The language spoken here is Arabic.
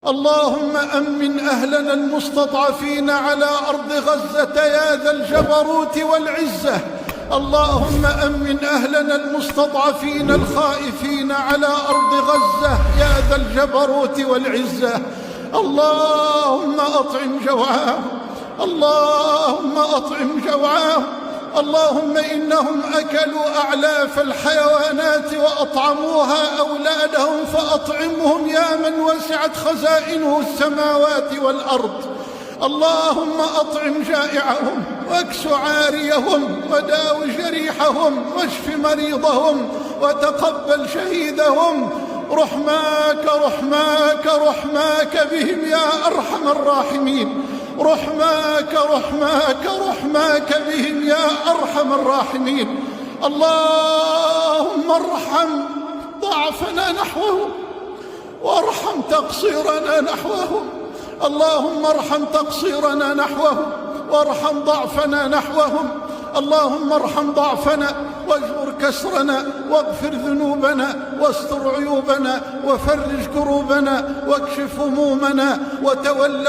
اللهم أمن أهلنا المستضعفين على أرض غزة يا ذا الجبروت والعزة. اللهم أمن أهلنا المستضعفين الخائفين على أرض غزة يا ذا الجبروت والعزة. اللهم أطعم جوعاهم، اللهم أطعم جوعاهم. اللهم إنهم أكلوا أعلاف الحيوانات وأطعموها أولادهم فأطعمهم يا من وسعت خزائنه السماوات والأرض. اللهم أطعم جائعهم واكس عاريهم وداو جريحهم واشف مريضهم وتقبل شهيدهم. رحماك رحماك رحماك بهم يا أرحم الراحمين. رحماك رحماك رحماك بهم يا أرحم الراحمين. اللهم ارحم ضعفنا نحوهم وارحم تقصيرنا نحوهم. اللهم ارحم تقصيرنا نحوهم وارحم ضعفنا نحوهم. اللهم ارحم ضعفنا واجبر كسرنا واغفر ذنوبنا واستر عيوبنا وفرج كروبنا واكشف همومنا وتول